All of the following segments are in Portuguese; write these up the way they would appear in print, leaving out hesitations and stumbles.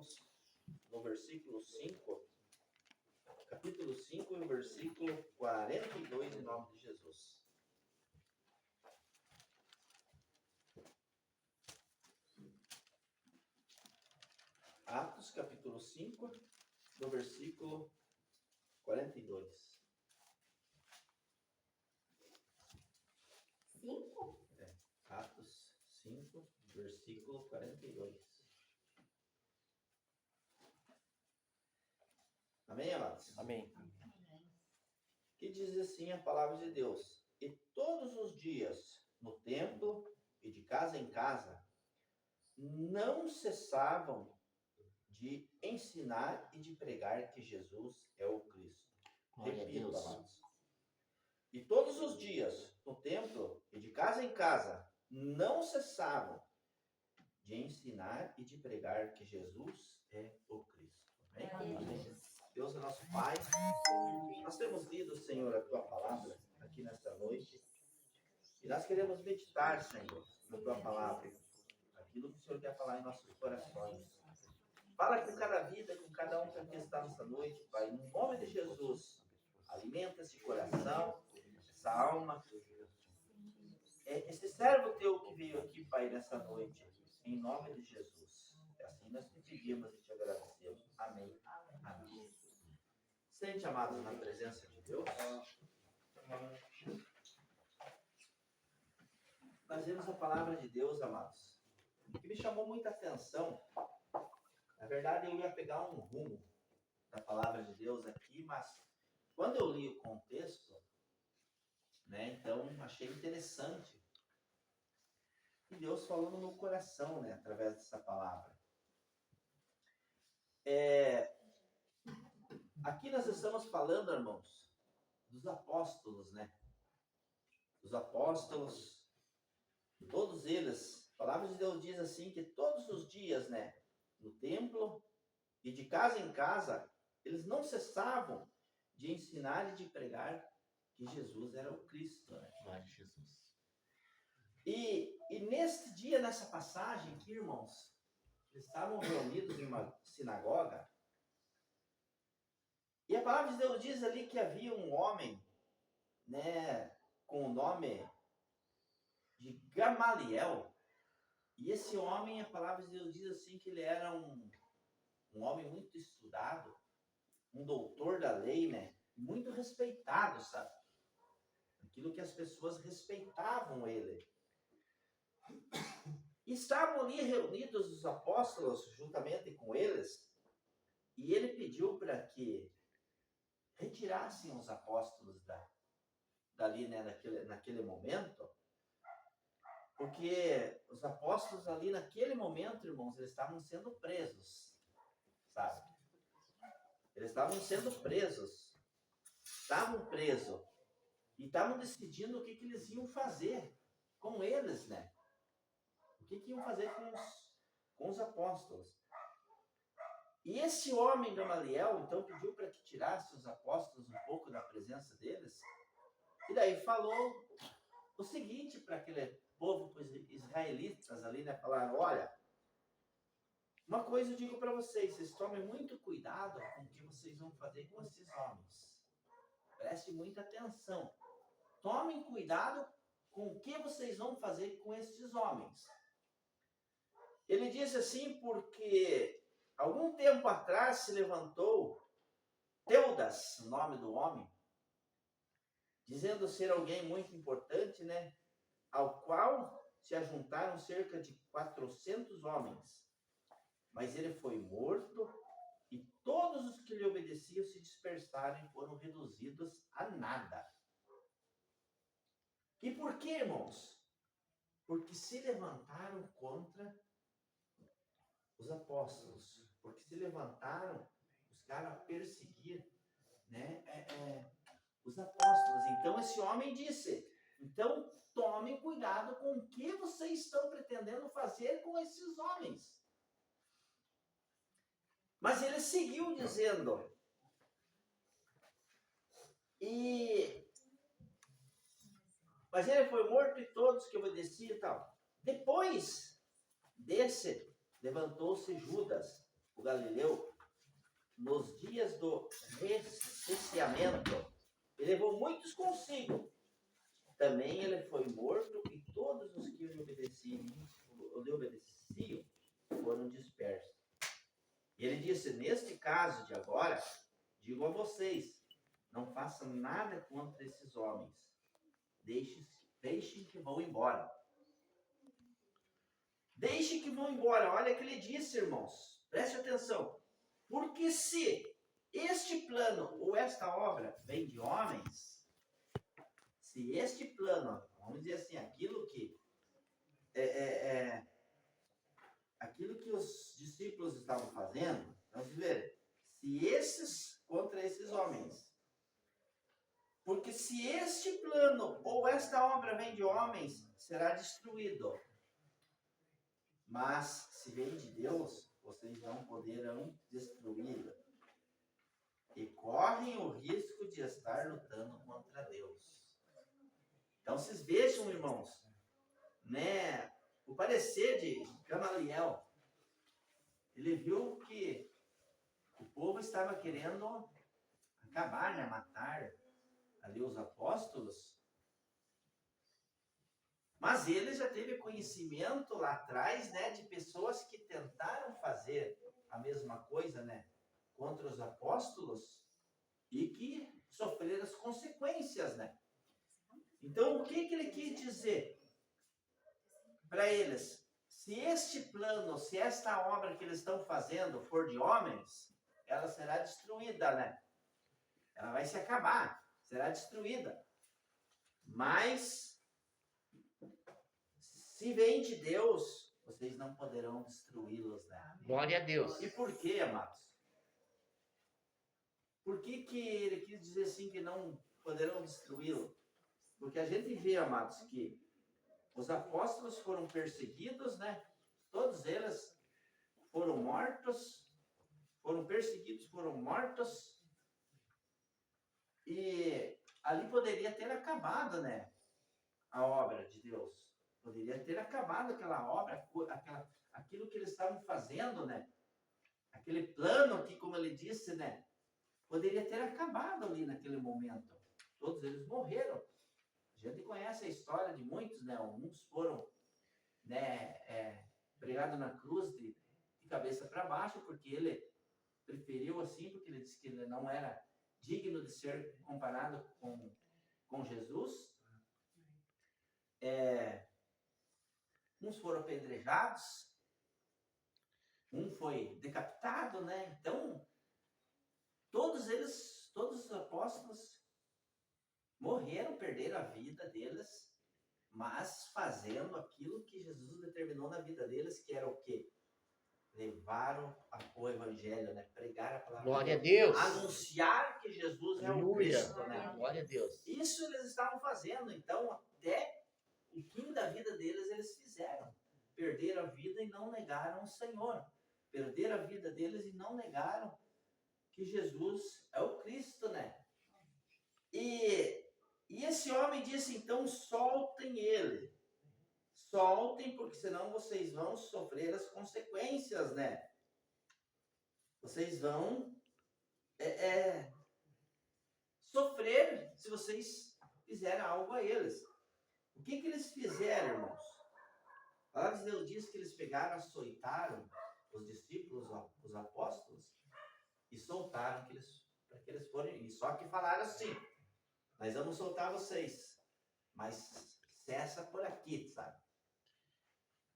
Atos, no versículo 5, capítulo 5 e o versículo 42, em nome de Jesus. Atos, capítulo 5, no versículo 42. 5? Atos 5, versículo 42. Amém, amados? Amém. Que diz assim a palavra de Deus: e todos os dias, no templo e de casa em casa, não cessavam de ensinar e de pregar que Jesus é o Cristo. Glória a Repito, Deus. amados. E todos os dias, no templo e de casa em casa, não cessavam de ensinar e de pregar que Jesus é o Cristo. Amém? Amém. Deus é nosso Pai. Nós temos lido, Senhor, a Tua palavra aqui nesta noite. E nós queremos meditar, Senhor, na Tua palavra. Aquilo que o Senhor quer falar em nossos corações. Fala com cada vida, com cada um que aqui está nessa noite, Pai. No nome de Jesus, alimenta esse coração, essa alma. Esse servo Teu que veio aqui, Pai, nessa noite. Em nome de Jesus. É assim nós te pedimos e te agradecemos. Amém. Amém. Sente, amados, na presença de Deus. Nós vemos a palavra de Deus, amados, que me chamou muita atenção. Na verdade, eu ia pegar um rumo da palavra de Deus aqui, mas quando eu li o contexto, né, então achei interessante. E Deus falou no meu coração, né, através dessa palavra. Aqui nós estamos falando, irmãos, dos apóstolos, né? Os apóstolos, todos eles, a palavra de Deus diz assim, que todos os dias, né, no templo e de casa em casa, eles não cessavam de ensinar e de pregar que Jesus era o Cristo, né? Glória a Jesus. E neste dia, nessa passagem aqui, irmãos, eles estavam reunidos em uma sinagoga, e a palavra de Deus diz ali que havia um homem, né, com o nome de Gamaliel. E esse homem, a palavra de Deus diz assim, que ele era um homem muito estudado, um doutor da lei, né, muito respeitado, sabe? Aquilo que as pessoas respeitavam ele. E estavam ali reunidos os apóstolos, juntamente com eles, e ele pediu para que retirassem os apóstolos dali, né, naquele momento, porque os apóstolos ali naquele momento, irmãos, eles estavam sendo presos, sabe? Eles estavam sendo presos, estavam presos, e estavam decidindo o que eles iam fazer com eles, né? O que iam fazer com os apóstolos. E esse homem, Gamaliel, então pediu para que tirasse os apóstolos um pouco da presença deles. E daí falou o seguinte para aquele povo, para os israelitas ali, né? Falaram, olha, uma coisa eu digo para vocês tomem muito cuidado com o que vocês vão fazer com esses homens. Preste muita atenção. Tomem cuidado com o que vocês vão fazer com esses homens. Ele diz assim porque algum tempo atrás se levantou Teudas, o nome do homem, dizendo ser alguém muito importante, né? Ao qual se ajuntaram cerca de 400 homens. Mas ele foi morto e todos os que lhe obedeciam se dispersaram e foram reduzidos a nada. E por quê, irmãos? Porque se levantaram contra os apóstolos, porque se levantaram, buscaram a perseguir, né, os apóstolos. Então esse homem disse, então tomem cuidado com o que vocês estão pretendendo fazer com esses homens. Mas ele seguiu dizendo, mas ele foi morto e todos que obedeciam e tal. Depois desse, levantou-se Judas, o Galileu, nos dias do recenseamento, ele levou muitos consigo. Também ele foi morto e todos os que lhe obedeciam foram dispersos. E ele disse, neste caso de agora, digo a vocês, não façam nada contra esses homens. Deixem que vão embora. Deixem que vão embora. Olha o que ele disse, irmãos. Preste atenção. Porque se este plano ou esta obra vem de homens, se este plano, vamos dizer assim, aquilo que os discípulos estavam fazendo, vamos ver, se esses contra esses homens, porque se este plano ou esta obra vem de homens, será destruído. Mas se vem de Deus, vocês não poderão destruí-la. E correm o risco de estar lutando contra Deus. Então vocês vejam, irmãos, né, o parecer de Gamaliel. Ele viu que o povo estava querendo acabar, né, matar ali os apóstolos. Mas ele já teve conhecimento lá atrás, né, de pessoas que tentaram fazer a mesma coisa, né, contra os apóstolos e que sofreram as consequências, né? Então, o que ele quis dizer para eles? Se este plano, se esta obra que eles estão fazendo for de homens, ela será destruída, né? Ela vai se acabar, será destruída. Mas, se vem de Deus, vocês não poderão destruí-los, né? Glória a Deus. E por quê, amados? Por que ele quis dizer assim que não poderão destruí-lo? Porque a gente vê, amados, que os apóstolos foram perseguidos, né? Todos eles foram mortos, foram perseguidos, foram mortos. E ali poderia ter acabado, né, a obra de Deus. Poderia ter acabado aquela obra, aquilo que eles estavam fazendo, né? Aquele plano que, como ele disse, né, poderia ter acabado ali naquele momento. Todos eles morreram. A gente conhece a história de muitos, né? Uns foram, né, pregados na cruz de cabeça para baixo, porque ele preferiu assim, porque ele disse que ele não era digno de ser comparado com Jesus. Uns foram apedrejados, um foi decapitado, né? Então, todos os apóstolos morreram, perderam a vida deles, mas fazendo aquilo que Jesus determinou na vida deles, que era o quê? Levaram o evangelho, né? Pregar a palavra. Glória a Deus. Anunciar que Jesus é o Cristo, né? Glória a Deus. Isso eles estavam fazendo, então até o fim da vida deles eles fizeram. Perderam a vida e não negaram o Senhor. Perderam a vida deles e não negaram que Jesus é o Cristo, né? E esse homem disse, então, soltem ele. Soltem, porque senão vocês vão sofrer as consequências, né? Vocês vão sofrer se vocês fizerem algo a eles. O que eles fizeram, irmãos? A palavra de Deus diz que eles pegaram, açoitaram os discípulos, os apóstolos, e soltaram para que eles forem. E só que falaram assim, nós vamos soltar vocês, mas cessa por aqui, sabe?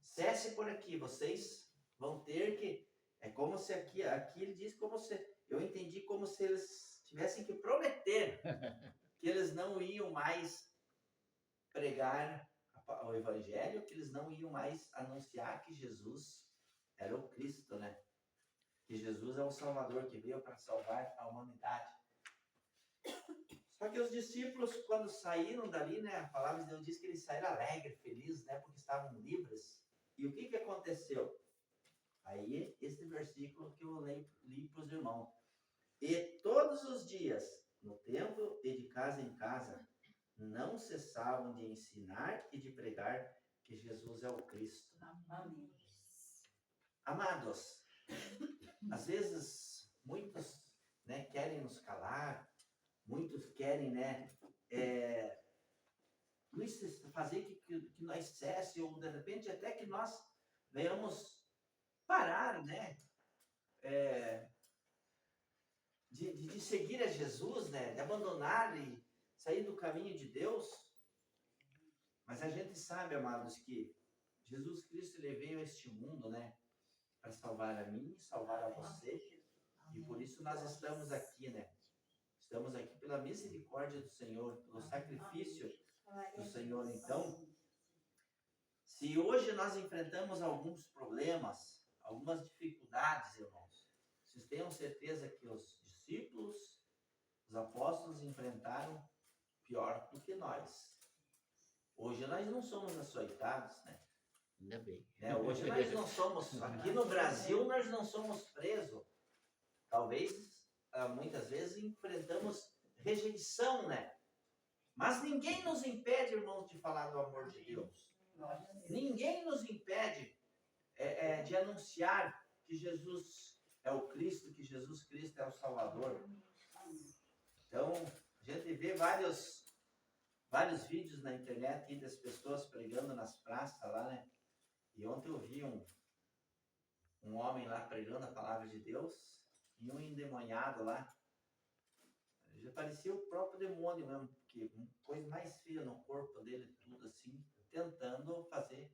Cesse por aqui, vocês vão ter que... É como se aqui ele diz como se... Eu entendi como se eles tivessem que prometer que eles não iam mais pregar o evangelho, que eles não iam mais anunciar que Jesus era o Cristo, né? Que Jesus é o Salvador que veio para salvar a humanidade. Só que os discípulos, quando saíram dali, né? A palavra de Deus diz que eles saíram alegres, felizes, né? Porque estavam livres. E o que aconteceu? Aí, esse versículo que eu li para os irmãos. E todos os dias, no templo e de casa em casa, não cessavam de ensinar e de pregar que Jesus é o Cristo. Amém. Amados, a querem, né, fazer que nós cesse, ou de repente até que nós venhamos parar, né, de seguir a Jesus, né, de abandonar e sair do caminho de Deus. Mas a gente sabe, amados, que Jesus Cristo, ele veio a este mundo, né, para salvar a mim e salvar a você. E por isso nós estamos aqui, né? Estamos aqui pela misericórdia do Senhor, pelo sacrifício do Senhor. Então, se hoje nós enfrentamos alguns problemas, algumas dificuldades, irmãos, vocês tenham certeza que os discípulos, os apóstolos enfrentaram pior do que nós. Hoje nós não somos açoitados, né? Ainda bem. Hoje nós não somos, aqui no Brasil nós não somos presos. Talvez, muitas vezes, enfrentamos rejeição, né? Mas ninguém nos impede, irmãos, de falar do amor de Deus. Ninguém nos impede de anunciar que Jesus é o Cristo, que Jesus Cristo é o Salvador. Então, a gente vê vários vídeos na internet das pessoas pregando nas praças lá, né? E ontem eu vi um homem lá pregando a palavra de Deus e um endemoniado lá. Já parecia o próprio demônio mesmo, porque coisa mais feia no corpo dele, tudo assim, tentando fazer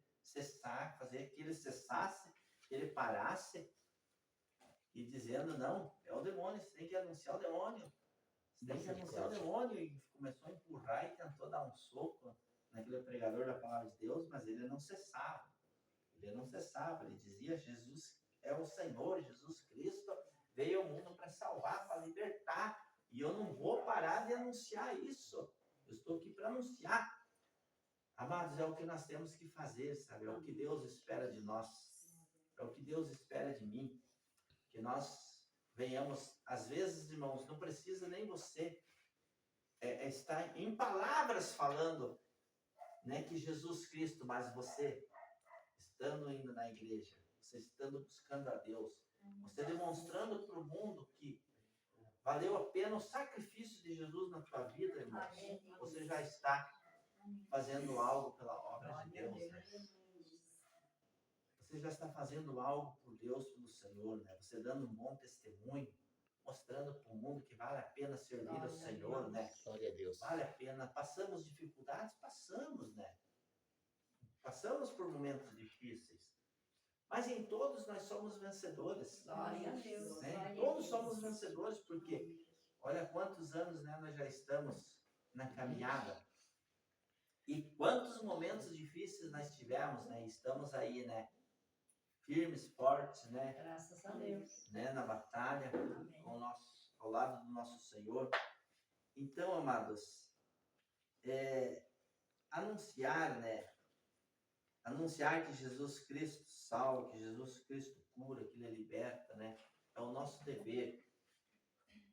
que ele cessasse, que ele parasse, e dizendo, não, é o demônio, você tem que anunciar o demônio. Você tem que anunciar o demônio. E começou a empurrar e tentou dar um soco naquele pregador da palavra de Deus, mas ele não cessava. Ele dizia, Jesus é o Senhor, Jesus Cristo veio ao mundo para salvar, para libertar. E eu não vou parar de anunciar isso. Eu estou aqui para anunciar. Amados, é o que nós temos que fazer, sabe? É o que Deus espera de nós. É o que Deus espera de mim. Que nós venhamos, às vezes, irmãos, não precisa nem você estar em palavras falando, né, que Jesus Cristo, mas você estando indo na igreja, você estando buscando a Deus, você demonstrando para o mundo que valeu a pena o sacrifício de Jesus na tua vida, irmãos. Você já está fazendo algo pela obra de Deus, né? Você já está fazendo algo por Deus, pelo Senhor, né? Você dando um bom testemunho, mostrando para o mundo que vale a pena servir ao Senhor, né? Glória a Deus. Vale a pena. Passamos dificuldades? Passamos, né? Passamos por momentos difíceis. Mas em todos nós somos vencedores. Glória a Deus. Né? Todos somos vencedores, porque olha quantos anos, né, nós já estamos na caminhada. E quantos momentos difíceis nós tivemos, né? Estamos aí, né? Firmes, fortes, né? Graças a Deus. Né? Na batalha, ao lado do nosso Senhor. Então, amados, anunciar, né? Anunciar que Jesus Cristo salva, que Jesus Cristo cura, que Ele liberta, né? É o nosso dever.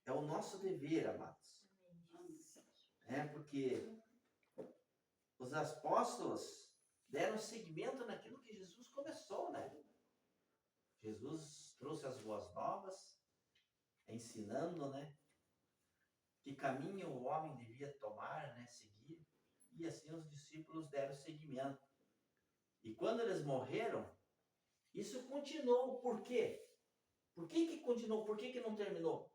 É o nosso dever, amados. Porque os apóstolos deram seguimento naquilo que Jesus começou, né? Jesus trouxe as boas novas, ensinando, né? Que caminho o homem devia tomar, né? Seguir. E assim os discípulos deram seguimento. E quando eles morreram, isso continuou. Por quê? Por que continuou? Por que não terminou?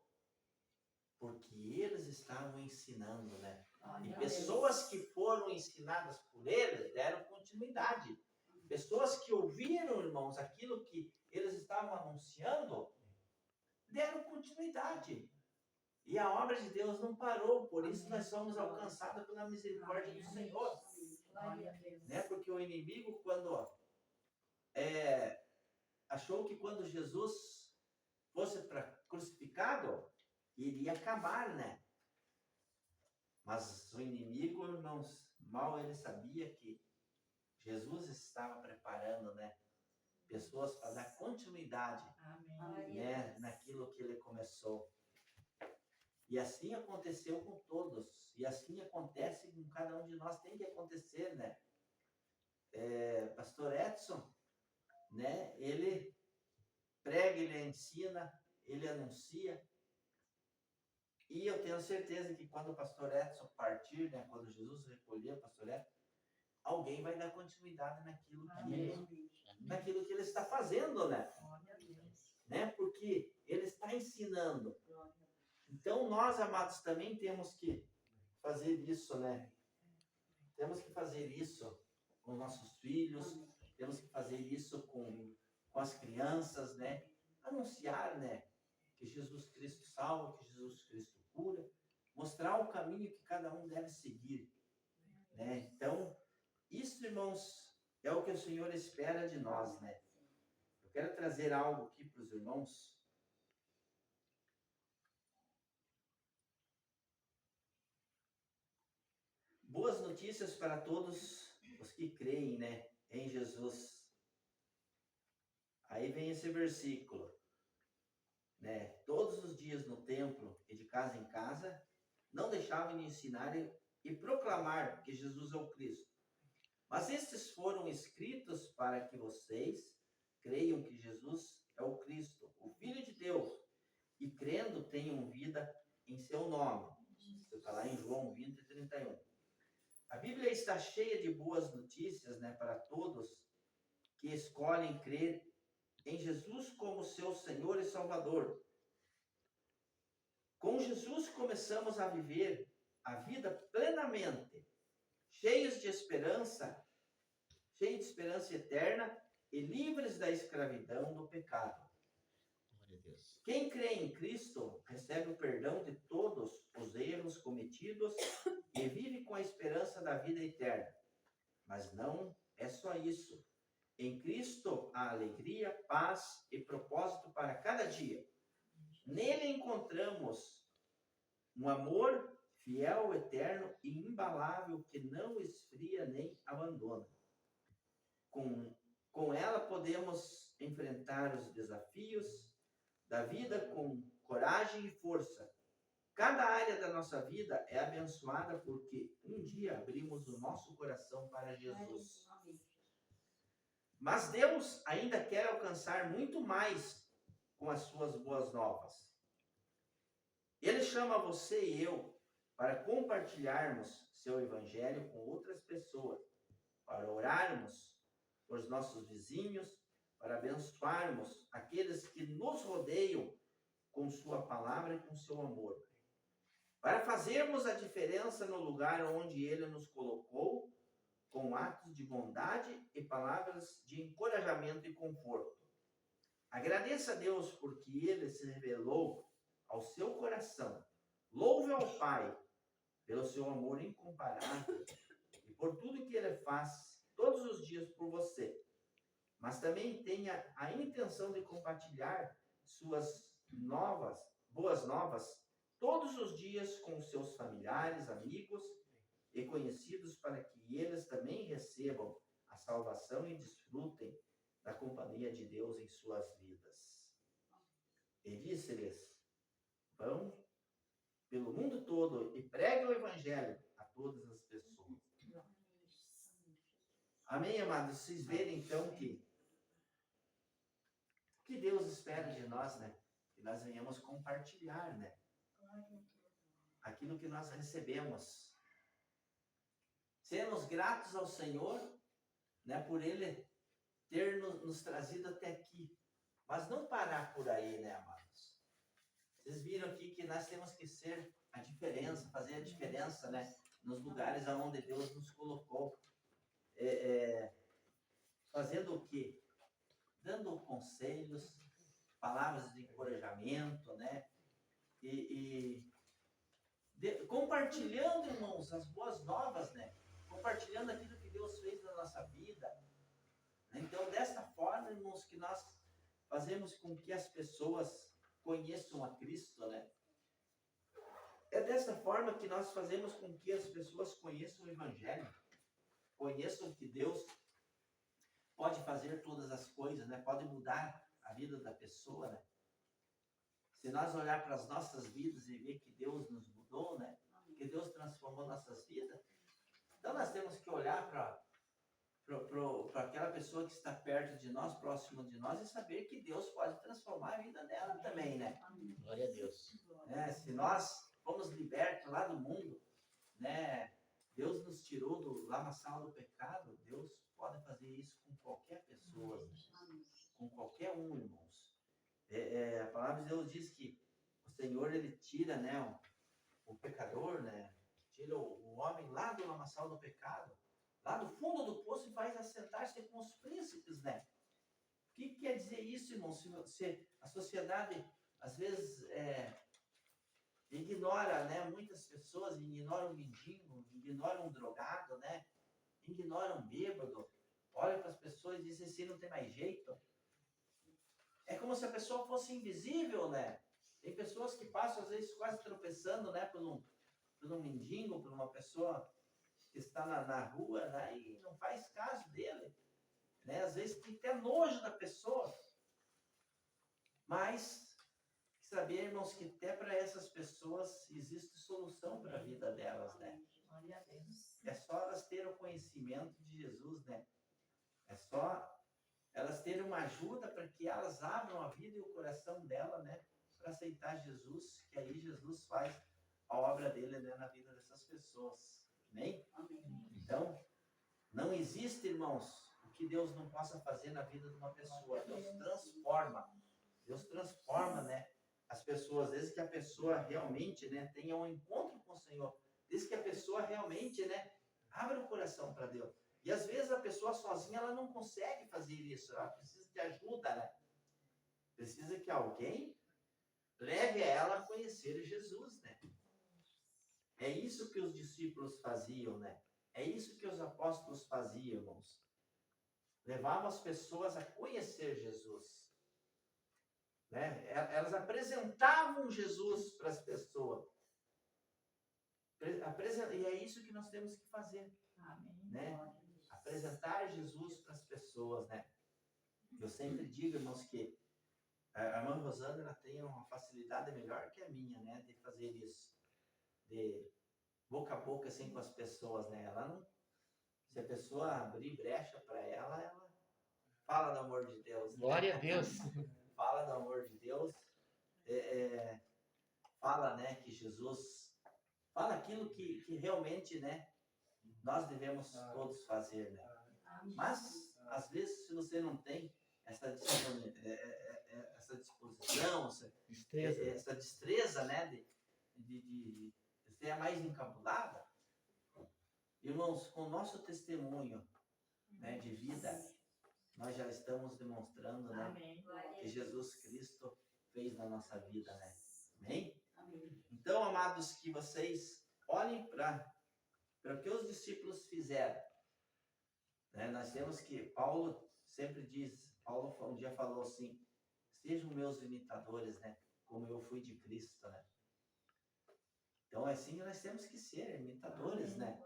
Porque eles estavam ensinando, né? E pessoas que foram ensinadas por eles deram continuidade. Pessoas que ouviram, irmãos, aquilo que eles estavam anunciando, deram continuidade. E a obra de Deus não parou. Por isso nós somos alcançados pela misericórdia do Senhor. Né? Porque o inimigo, quando achou que quando Jesus fosse crucificado, iria acabar, né? Mas o inimigo, irmãos, mal ele sabia que Jesus estava preparando, né? Pessoas para dar continuidade, né? Naquilo que ele começou. E assim aconteceu com todos. E assim acontece com cada um de nós. Tem que acontecer, né? Pastor Edson, né? Ele prega, ele ensina, ele anuncia. E eu tenho certeza que quando o pastor Edson partir, né, quando Jesus recolher o pastor Edson, alguém vai dar continuidade naquilo que ele está fazendo, né? Porque ele está ensinando. Então, nós, amados, também temos que fazer isso, né? Temos que fazer isso com nossos filhos, temos que fazer isso com as crianças, né? Anunciar, né? Que Jesus Cristo salva, que Jesus Cristo cura, mostrar o caminho que cada um deve seguir, né? Então, isso, irmãos, é o que o Senhor espera de nós, né? Eu quero trazer algo aqui para os irmãos. Boas notícias para todos os que creem, né, em Jesus. Aí vem esse versículo, né? Todos os dias no templo e de casa em casa, não deixavam de ensinar e proclamar que Jesus é o Cristo. Mas estes foram escritos para que vocês creiam que Jesus é o Cristo, o Filho de Deus, e crendo tenham vida em seu nome. Isso está lá em João 20, 31. A Bíblia está cheia de boas notícias, né, para todos que escolhem crer em Jesus como seu Senhor e Salvador. Com Jesus começamos a viver a vida plenamente, cheios de esperança eterna e livres da escravidão do pecado. Quem crê em Cristo recebe o perdão de todos os erros cometidos e vive com a esperança da vida eterna. Mas não é só isso. Em Cristo há alegria, paz e propósito para cada dia. Nele encontramos um amor fiel, eterno e imbalável que não esfria nem abandona. Com ela podemos enfrentar os desafios da vida com coragem e força. Cada área da nossa vida é abençoada porque um dia abrimos o nosso coração para Jesus. Mas Deus ainda quer alcançar muito mais com as suas boas novas. Ele chama você e eu para compartilharmos seu evangelho com outras pessoas, para orarmos por nossos vizinhos, para abençoarmos aqueles que nos rodeiam com sua palavra e com seu amor. Para fazermos a diferença no lugar onde Ele nos colocou, com atos de bondade e palavras de encorajamento e conforto. Agradeça a Deus porque Ele se revelou ao seu coração. Louve ao Pai pelo seu amor incomparável e por tudo que Ele faz todos os dias por você. Mas também tenha a intenção de compartilhar suas boas novas, todos os dias com seus familiares, amigos e conhecidos, para que eles também recebam a salvação e desfrutem da companhia de Deus em suas vidas. E disse-lhes: vão pelo mundo todo e preguem o evangelho a todas as pessoas. Amém, amados? Vocês verem então que Deus espera de nós, né? Que nós venhamos compartilhar, né? Aquilo que nós recebemos. Sermos gratos ao Senhor, né? Por Ele ter nos trazido até aqui. Mas não parar por aí, né, amados? Vocês viram aqui que nós temos que ser a diferença, fazer a diferença, né? Nos lugares onde Deus nos colocou. Fazendo o quê? Dando conselhos, palavras de encorajamento, né? Compartilhando, irmãos, as boas novas, né? Compartilhando aquilo que Deus fez na nossa vida. Então, desta forma, irmãos, que nós fazemos com que as pessoas conheçam a Cristo, né? É desta forma que nós fazemos com que as pessoas conheçam o Evangelho, conheçam que Deus pode fazer todas as coisas, né? Pode mudar a vida da pessoa, né? Se nós olhar para as nossas vidas e ver que Deus nos mudou, né? Que Deus transformou nossas vidas, então nós temos que olhar para aquela pessoa que está perto de nós, próximo de nós, e saber que Deus pode transformar a vida dela também, né? Glória a Deus. Se nós lamaçal do pecado, Deus pode fazer isso com qualquer pessoa, com qualquer um, irmãos. A palavra de Deus diz que o Senhor, ele tira, né, o pecador, né, tira o homem lá do lamaçal do pecado, lá do fundo do poço, e faz assentar-se com os príncipes, né? O que quer dizer isso, irmão? Se a sociedade, às vezes, ignora, né, muitas pessoas, ignora um mendigo, ignora um drogado, né, ignora um bêbado, olha para as pessoas e diz assim, não tem mais jeito. É como se a pessoa fosse invisível, né? Tem pessoas que passam, às vezes, quase tropeçando, né, por um mendigo, por uma pessoa que está na rua, né, e não faz caso dele, né? Às vezes tem até nojo da pessoa. Mas saber, irmãos, que até para essas pessoas existe solução para a vida delas, né? Glória a Deus. É só elas terem o conhecimento de Jesus, né? É só elas terem uma ajuda para que elas abram a vida e o coração dela, né? Para aceitar Jesus, que aí Jesus faz a obra dele, né, na vida dessas pessoas. Amém? Amém. Então, não existe, irmãos, o que Deus não possa fazer na vida de uma pessoa. Deus transforma, né, as pessoas, desde que a pessoa realmente, né, tenha um encontro com o Senhor, desde que a pessoa realmente, né, abra o coração para Deus. E às vezes a pessoa sozinha, ela não consegue fazer isso, ela precisa de ajuda, né? Precisa que alguém leve ela a conhecer Jesus, né? É isso que os discípulos faziam, né? É isso que os apóstolos faziam, irmãos. Levavam as pessoas a conhecer Jesus, né? Elas apresentavam Jesus para as pessoas. E é isso que nós temos que fazer. Amém. Né? Apresentar Jesus para as pessoas, né? Eu sempre digo, irmãos, que a irmã Rosana, ela tem uma facilidade melhor que a minha, né? De fazer isso. De boca a boca, assim, com as pessoas, né? Ela não... Se a pessoa abrir brecha para ela, ela fala do amor de Deus. Né? Glória a Deus. Fala do amor de Deus. Fala, né, que Jesus... Fala aquilo que realmente, né, nós devemos todos fazer, né? Mas, às vezes, se você não tem essa disposição, essa destreza, né, de ser mais encabulada, irmãos, com o nosso testemunho, né, de vida, nós já estamos demonstrando, né, que Jesus Cristo fez na nossa vida, né? Amém? Então, amados, que vocês olhem para o que os discípulos fizeram. Né? Nós temos que, Paulo sempre diz, Paulo um dia falou assim, sejam meus imitadores, né? Como eu fui de Cristo, né? Então, assim, nós temos que ser imitadores, né?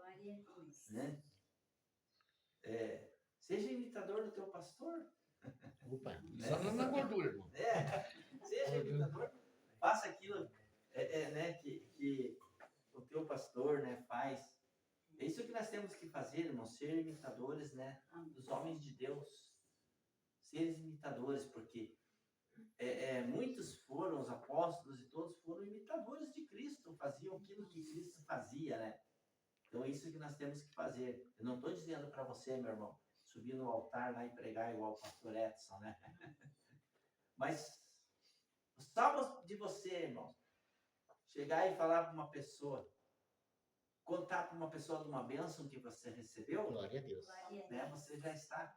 Seja imitador do teu pastor. Opa, só na gordura, irmão. Seja imitador. Faça aquilo né, que o teu pastor, né, faz. É isso que nós temos que fazer, irmãos, ser imitadores, né, dos homens de Deus. Ser imitadores, porque muitos foram, os apóstolos e todos foram imitadores de Cristo, faziam aquilo que Cristo fazia, né? Então é isso que nós temos que fazer. Eu não estou dizendo para você, meu irmão, subir no altar lá e pregar igual o pastor Edson, né? Mas salva de você, irmão, chegar e falar para uma pessoa, contar para uma pessoa de uma bênção que você recebeu, glória a Deus, né? Você já está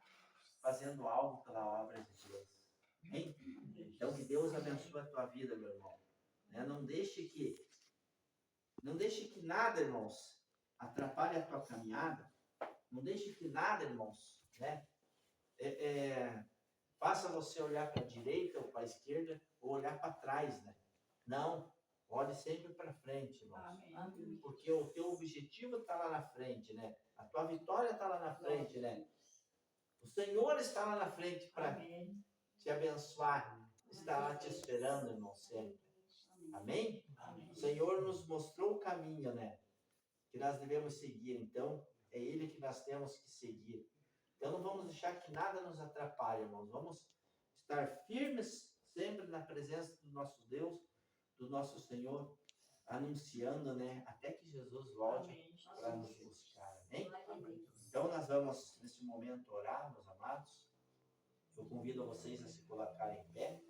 fazendo algo pela obra de Deus. Amém? Então que Deus abençoe a tua vida, meu irmão. Né? Não deixe que nada, irmãos, atrapalhe a tua caminhada. Não deixe que nada, irmãos, né? Faça você olhar para a direita ou para a esquerda ou olhar para trás, né? Não, olhe sempre para frente, irmãos. Amém. Porque o teu objetivo está lá na frente, né? A tua vitória está lá na frente, né? O Senhor está lá na frente para te abençoar. Está lá te esperando, irmão, sempre. Amém? Amém. O Senhor nos mostrou o caminho, né? Que nós devemos seguir. Então, é Ele que nós temos que seguir. Então, não vamos deixar que nada nos atrapalhe, irmãos. Vamos estar firmes sempre na presença do nosso Deus, do nosso Senhor, anunciando, né? Até que Jesus volte para nos buscar. Amém? nós vamos, neste momento, orar, meus amados. Eu convido a vocês a se colocarem em pé.